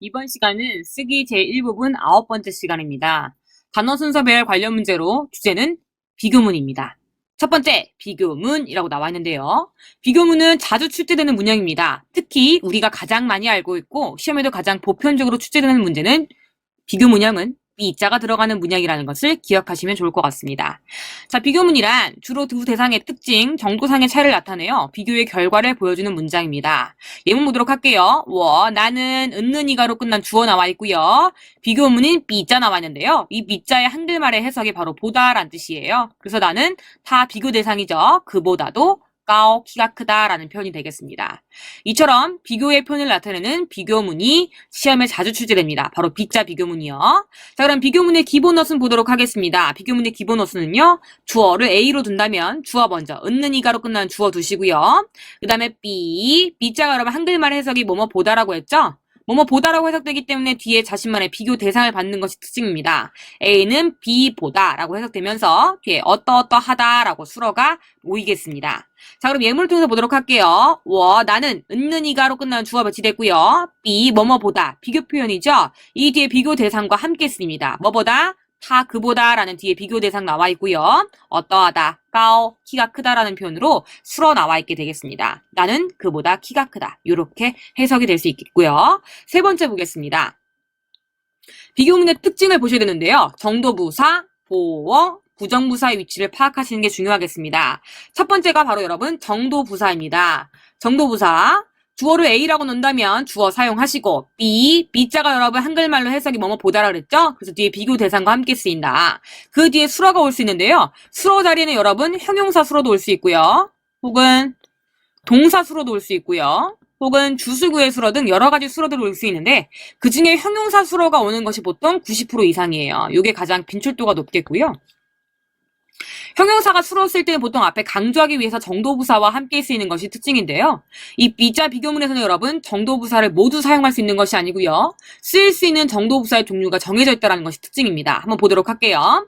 이번 시간은 쓰기 제1부분 9번째 시간입니다. 단어 순서별 관련 문제로 주제는 비교문입니다. 첫 번째, 비교문이라고 나와 있는데요. 비교문은 자주 출제되는 문형입니다. 특히 우리가 가장 많이 알고 있고 시험에도 가장 보편적으로 출제되는 문제는 비교 문형은 B자가 들어가는 문형이라는 것을 기억하시면 좋을 것 같습니다. 자, 비교문이란 주로 두 대상의 특징, 정도상의 차이를 나타내어 비교의 결과를 보여주는 문장입니다. 예문 보도록 할게요. 나는 은는이가로 끝난 주어 나와 있고요. 비교문인 B자 나와 있는데요. 이 B자의 한글말의 해석이 바로 보다란 뜻이에요. 그래서 나는 다 비교 대상이죠. 그보다도 키가 크다라는 표현이 되겠습니다. 이처럼 비교의 표현을 나타내는 비교문이 시험에 자주 출제됩니다. 바로 B자 비교문이요. 자, 그럼 비교문의 기본 어순 보도록 하겠습니다. 비교문의 기본 어순은요. 주어를 A로 둔다면 주어 먼저 은는이가로 끝나는 주어 두시고요. 그 다음에 B자가 여러분 한글말 해석이 뭐뭐 보다라고 했죠? 뭐뭐 보다라고 해석되기 때문에 뒤에 자신만의 비교 대상을 받는 것이 특징입니다. A는 B보다 라고 해석되면서 뒤에 어떠어떠하다 라고 수어가 모이겠습니다. 자, 그럼 예문을 통해서 보도록 할게요. 나는 은는이가로 끝나는 주어 배치됐고요. B 뭐뭐보다 비교 표현이죠. 이 뒤에 비교 대상과 함께 쓰입니다. 뭐보다? 다 그보다 라는 뒤에 비교 대상 나와 있고요. 어떠하다, 키가 크다라는 표현으로 수어 나와 있게 되겠습니다. 나는 그보다 키가 크다. 이렇게 해석이 될 수 있겠고요. 세 번째 보겠습니다. 비교문의 특징을 보셔야 되는데요. 정도부사, 보어, 부정부사의 위치를 파악하시는 게 중요하겠습니다. 첫 번째가 바로 여러분 정도부사입니다. 정도부사. 주어를 A라고 넣는다면 주어 사용하시고 B자가 여러분 한글말로 해석이 뭐뭐 보다라 그랬죠? 그래서 뒤에 비교 대상과 함께 쓰인다. 그 뒤에 수어가 올 수 있는데요. 수어 자리에는 여러분 형용사 수어도 올 수 있고요. 혹은 동사 수어도 올 수 있고요. 혹은 주수구의 수어 등 여러 가지 수어들이 올 수 있는데 그 중에 형용사 수어가 오는 것이 보통 90% 이상이에요. 이게 가장 빈출도가 높겠고요. 형용사가 수로 쓸 때는 보통 앞에 강조하기 위해서 정도부사와 함께 쓰이는 것이 특징인데요. 이 B자 비교문에서는 여러분 정도부사를 모두 사용할 수 있는 것이 아니고요. 쓰일 수 있는 정도부사의 종류가 정해져 있다는 것이 특징입니다. 한번 보도록 할게요.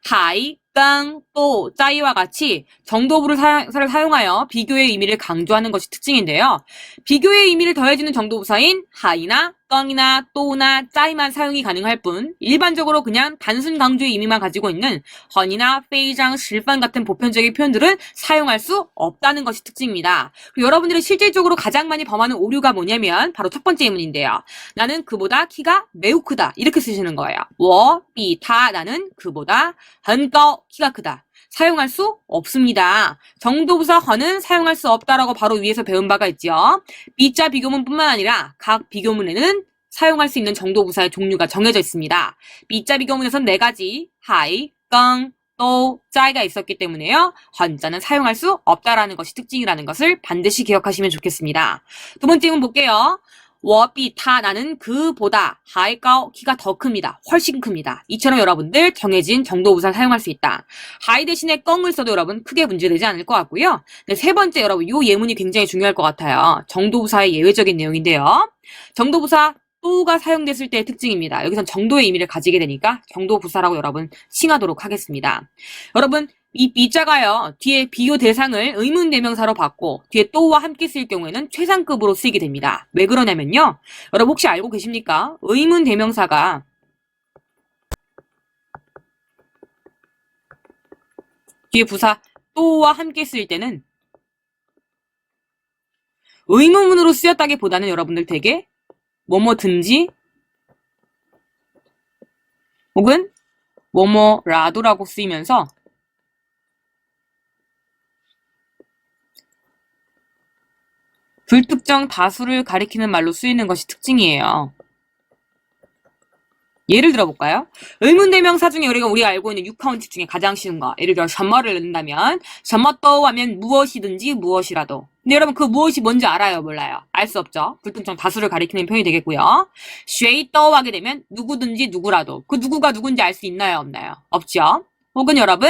하이, 깡, 또, 짜이와 같이 정도부사를 사용하여 비교의 의미를 강조하는 것이 특징인데요. 비교의 의미를 더해주는 정도부사인 하이나 깡이나 또나 짜이만 사용이 가능할 뿐 일반적으로 그냥 단순 강조의 의미만 가지고 있는 헌이나 페이장, 실판 같은 보편적인 표현들은 사용할 수 없다는 것이 특징입니다. 그리고 여러분들이 실질적으로 가장 많이 범하는 오류가 뭐냐면 바로 첫 번째 예문인데요. 나는 그보다 키가 매우 크다 이렇게 쓰시는 거예요. 비, 타, 나는 그보다 헌꺼 키가 크다. 사용할 수 없습니다. 정도부사 헌은 사용할 수 없다라고 바로 위에서 배운 바가 있죠. B자 비교문뿐만 아니라 각 비교문에는 사용할 수 있는 정도부사의 종류가 정해져 있습니다. B자 비교문에선 4가지 하이, 깡, 또, 짜이가 있었기 때문에요. 헌자는 사용할 수 없다라는 것이 특징이라는 것을 반드시 기억하시면 좋겠습니다. 두 번째 문 볼게요. 비타 나는 그보다 하이까오 키가 더 큽니다. 훨씬 큽니다. 이처럼 여러분들 정해진 정도부사를 사용할 수 있다. 하이 대신에 껑을 써도 여러분 크게 문제되지 않을 것 같고요. 네, 세 번째 여러분 이 예문이 굉장히 중요할 것 같아요. 정도부사의 예외적인 내용인데요. 정도부사 또가 사용됐을 때의 특징입니다. 여기선 정도의 의미를 가지게 되니까 정도부사라고 여러분 칭하도록 하겠습니다. 여러분 이 B자가요, 뒤에 비교 대상을 의문대명사로 받고 뒤에 또와 함께 쓸 경우에는 최상급으로 쓰이게 됩니다. 왜 그러냐면요. 여러분 혹시 알고 계십니까? 의문대명사가 뒤에 부사 또와 함께 쓸 때는 의문문으로 쓰였다기보다는 여러분들 되게 뭐뭐든지 혹은 뭐뭐라도라고 쓰이면서 불특정 다수를 가리키는 말로 쓰이는 것이 특징이에요. 예를 들어볼까요? 의문대명사 중에 우리가 알고 있는 6카운트 중에 가장 쉬운 거. 예를 들어 셔머를 넣는다면 셔머떠 하면 무엇이든지 무엇이라도. 근데 여러분 그 무엇이 뭔지 알아요? 몰라요? 알 수 없죠. 불특정 다수를 가리키는 표현이 되겠고요. 쉐이떠 하게 되면 누구든지 누구라도. 그 누구가 누군지 알 수 있나요? 없나요? 없죠. 혹은 여러분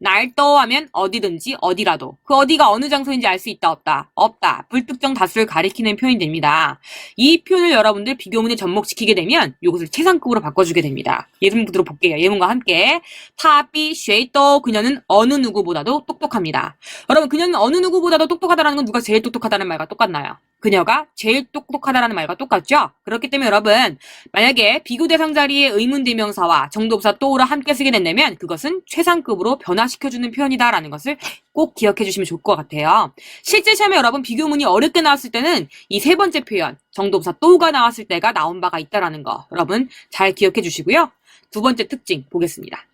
날떠 하면 어디든지 어디라도. 그 어디가 어느 장소인지 알 수 있다 없다? 없다. 불특정 다수를 가리키는 표현이 됩니다. 이 표현을 여러분들 비교문에 접목시키게 되면 이것을 최상급으로 바꿔주게 됩니다. 예문 들어볼게요. 예문과 함께 타비 쉐이떠 그녀는 어느 누구보다도 똑똑합니다. 여러분 그녀는 어느 누구보다도 똑똑하다는 건 누가 제일 똑똑하다는 말과 똑같나요? 그녀가 제일 똑똑하다라는 말과 똑같죠? 그렇기 때문에 여러분, 만약에 비교 대상 자리에 의문 대명사와 정도부사 또를 함께 쓰게 된다면 그것은 최상급으로 변화시켜주는 표현이다라는 것을 꼭 기억해 주시면 좋을 것 같아요. 실제 시험에 여러분 비교문이 어렵게 나왔을 때는 이 세 번째 표현, 정도부사 또가 나왔을 때가 나온 바가 있다라는 거 여러분 잘 기억해 주시고요. 두 번째 특징 보겠습니다.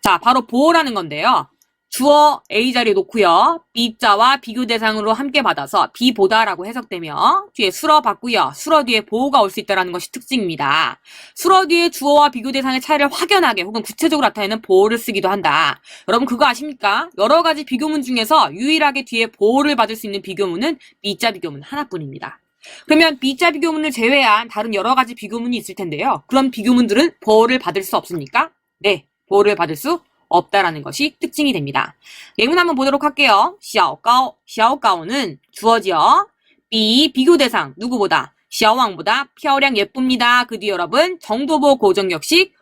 자, 바로 보어라는 건데요. 주어 A 자리에 놓고요. B자와 비교 대상으로 함께 받아서 B보다라고 해석되며 뒤에 수러 받고요. 수러 뒤에 보어가 올 수 있다는 것이 특징입니다. 수러 뒤에 주어와 비교 대상의 차이를 확연하게 혹은 구체적으로 나타내는 보어를 쓰기도 한다. 여러분 그거 아십니까? 여러 가지 비교문 중에서 유일하게 뒤에 보어를 받을 수 있는 비교문은 B자 비교문 하나뿐입니다. 그러면 B자 비교문을 제외한 다른 여러 가지 비교문이 있을 텐데요. 그런 비교문들은 보어를 받을 수 없습니까? 네, 보어를 받을 수 없다라는 것이 특징이 됩니다. 예문 한번 보도록 할게요. 小高는 주어지요. B 비교 대상 누구보다? 小왕보다漂亮 예쁩니다. 그 뒤 여러분 정도보 고정격식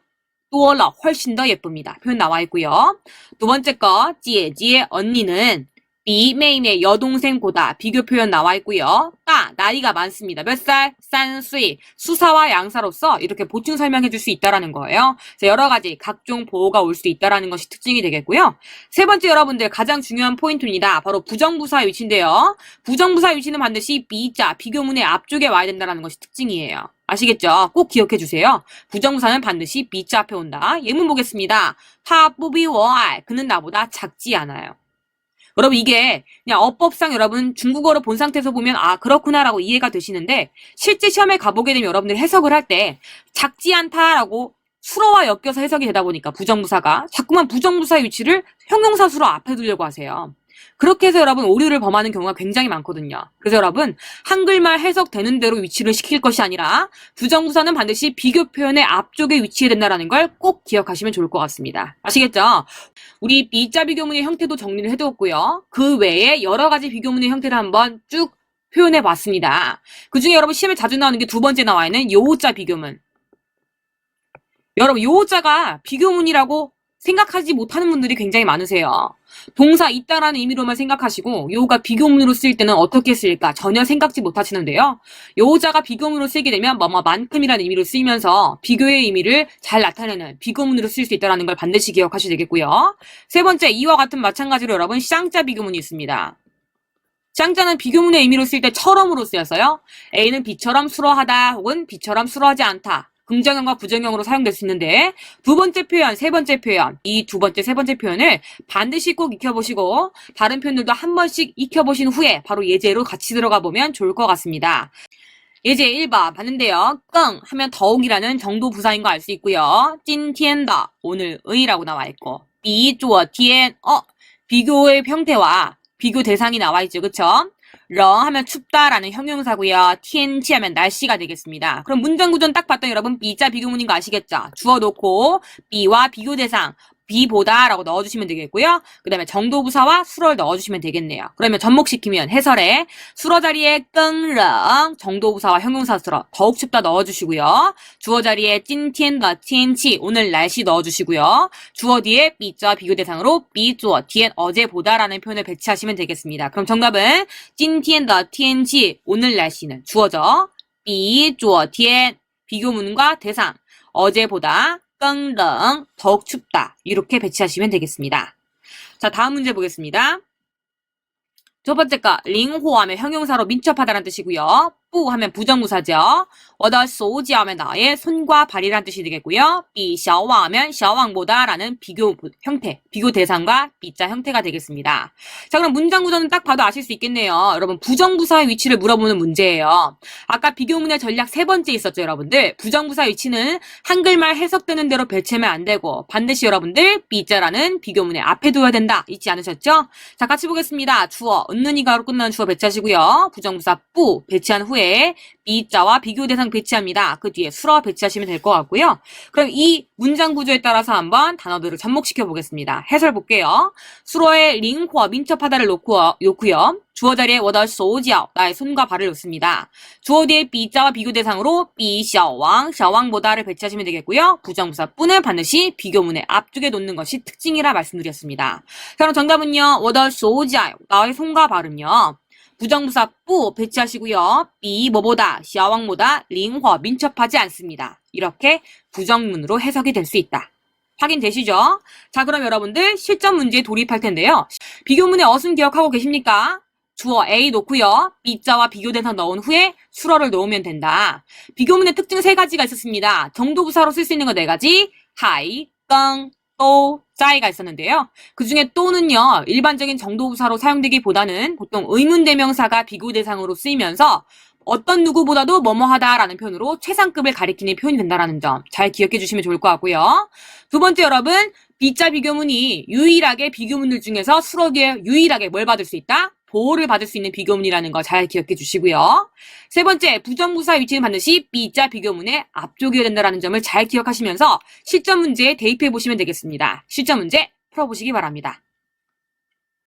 多了 훨씬 더 예쁩니다. 표현 나와 있고요. 두 번째 거 지혜지의 언니는 비 메이의 여동생보다 비교 표현 나와 있고요. 나이가 많습니다. 몇 살? 3岁. 수사와 양사로서 이렇게 보충 설명해 줄 수 있다라는 거예요. 여러 가지 각종 보호가 올 수 있다라는 것이 특징이 되겠고요. 세 번째 여러분들 가장 중요한 포인트입니다. 바로 부정부사 위치인데요. 부정부사 위치는 반드시 B자 비교문의 앞쪽에 와야 된다는 것이 특징이에요. 아시겠죠? 꼭 기억해 주세요. 부정부사는 반드시 B자 앞에 온다. 예문 보겠습니다. 他不比我矮. 그는 나보다 작지 않아요. 여러분 이게 그냥 어법상 여러분 중국어로 본 상태에서 보면 아 그렇구나라고 이해가 되시는데 실제 시험에 가보게 되면 여러분들이 해석을 할 때 작지 않다라고 수로와 엮여서 해석이 되다 보니까 부정부사가 자꾸만 부정부사의 위치를 형용사 수로 앞에 두려고 하세요. 그렇게 해서 여러분 오류를 범하는 경우가 굉장히 많거든요. 그래서 여러분 한글말 해석되는 대로 위치를 시킬 것이 아니라 부정부사는 반드시 비교 표현의 앞쪽에 위치해야 된다는 걸 꼭 기억하시면 좋을 것 같습니다. 아시겠죠? 우리 B자 비교문의 형태도 정리를 해두었고요. 그 외에 여러 가지 비교문의 형태를 한번 쭉 표현해 봤습니다. 그 중에 여러분 시험에 자주 나오는 게 두 번째 나와 있는 요호자 비교문. 여러분 요호자가 비교문이라고 생각하지 못하는 분들이 굉장히 많으세요. 동사 있다라는 의미로만 생각하시고 요호가 비교문으로 쓰일 때는 어떻게 쓰일까 전혀 생각지 못하시는데요. 요호자가 비교문으로 쓰이게 되면 뭐뭐만큼이라는 의미로 쓰이면서 비교의 의미를 잘 나타내는 비교문으로 쓰일 수 있다는 걸 반드시 기억하셔야 되겠고요. 세 번째 이와 같은 마찬가지로 여러분 쌍자 비교문이 있습니다. 쌍자는 비교문의 의미로 쓰일 때 처럼으로 쓰여서요. A는 B처럼 수러하다 혹은 B처럼 수러하지 않다. 긍정형과 부정형으로 사용될 수 있는데 두 번째 표현, 세 번째 표현, 이 두 번째, 세 번째 표현을 반드시 꼭 익혀보시고 다른 표현들도 한 번씩 익혀보신 후에 바로 예제로 같이 들어가 보면 좋을 것 같습니다. 예제 1번 봤는데요. 끙 하면 더욱이라는 정도 부사인 거 알 수 있고요. 今天的 오늘의라고 나와 있고 比昨天 비교의 형태와 비교 대상이 나와 있죠. 그쵸? 러 하면 춥다라는 형용사고요.天气 하면 날씨가 되겠습니다. 그럼 문장 구조는 딱 봤더니 여러분 B자 비교문인 거 아시겠죠? 주어 놓고 B와 비교 대상 B보다 라고 넣어주시면 되겠고요. 그 다음에 정도부사와 수러를 넣어주시면 되겠네요. 그러면 접목시키면 해설에 수러 자리에 끙렁 정도부사와 형용사 수러 더욱 춥다 넣어주시고요. 주어 자리에 찐티엔더 티엔치 오늘 날씨 넣어주시고요. 주어 뒤에 B자 비교 대상으로 비주어 티엔 어제보다라는 표현을 배치하시면 되겠습니다. 그럼 정답은 찐티엔더 티엔치 오늘 날씨는 주어죠. 비주어 티엔 비교문과 대상 어제보다 끙렁 더욱 춥다 이렇게 배치하시면 되겠습니다. 자 다음 문제 보겠습니다. 첫 번째 거 링호하면 형용사로 민첩하다는 뜻이고요. 뿌 하면 부정부사죠. 我的手脚 하면 나의 손과 발이란 뜻이 되겠고요. 比小王 하면 小王보다 라는 비교 형태, 비교 대상과 B자 형태가 되겠습니다. 자 그럼 문장 구조는 딱 봐도 아실 수 있겠네요. 여러분 부정부사의 위치를 물어보는 문제예요. 아까 비교문의 전략 세 번째 있었죠 여러분들. 부정부사 위치는 한글말 해석되는 대로 배치하면 안 되고 반드시 여러분들 B자라는 비교문의 앞에 둬야 된다. 잊지 않으셨죠? 자 같이 보겠습니다. 주어, 은는이가로 끝나는 주어 배치하시고요. 부정부사 뿌 배치한 후에 후에 B자와 비교 대상 배치합니다. 그 뒤에 수러 배치하시면 될 것 같고요. 그럼 이 문장 구조에 따라서 한번 단어들을 접목시켜 보겠습니다. 해설 볼게요. 수러에 링과 민첩하다를 놓고요. 주어 자리에 我的手脚 나의 손과 발을 놓습니다. 주어 뒤에 B자와 비교 대상으로 B, 小王, 小王보다를 배치하시면 되겠고요. 부정부사 뿌는 반드시 비교문의 앞쪽에 놓는 것이 특징이라 말씀드렸습니다. 자, 그럼 정답은요. 我的手脚 나의 손과 발은요. 부정부사 뿌 배치하시고요. B 뭐보다, 小王보다 링과 민첩하지 않습니다. 이렇게 부정문으로 해석이 될 수 있다. 확인되시죠? 자, 그럼 여러분들 실전 문제에 돌입할 텐데요. 비교문의 어순 기억하고 계십니까? 주어 A 놓고요. B자와 비교 대상 넣은 후에 수러를 놓으면 된다. 비교문의 특징 3가지가 있었습니다. 정도부사로 쓸 수 있는 거 4가지. 하이, 껑, 또, 짜이가 있었는데요. 그 중에 또는요. 일반적인 정도부사로 사용되기보다는 보통 의문대명사가 비교 대상으로 쓰이면서 어떤 누구보다도 뭐뭐하다라는 표현으로 최상급을 가리키는 표현이 된다는 점 잘 기억해 주시면 좋을 것 같고요. 두 번째 여러분, B자 비교문이 유일하게 비교문들 중에서 수러 뒤에 유일하게 뭘 받을 수 있다? 보호를 받을 수 있는 비교문이라는 거 잘 기억해 주시고요. 세 번째, 부정부사 위치는 반드시 B자 비교문의 앞쪽이어야 된다는 점을 잘 기억하시면서 실전 문제에 대입해 보시면 되겠습니다. 실전 문제 풀어보시기 바랍니다.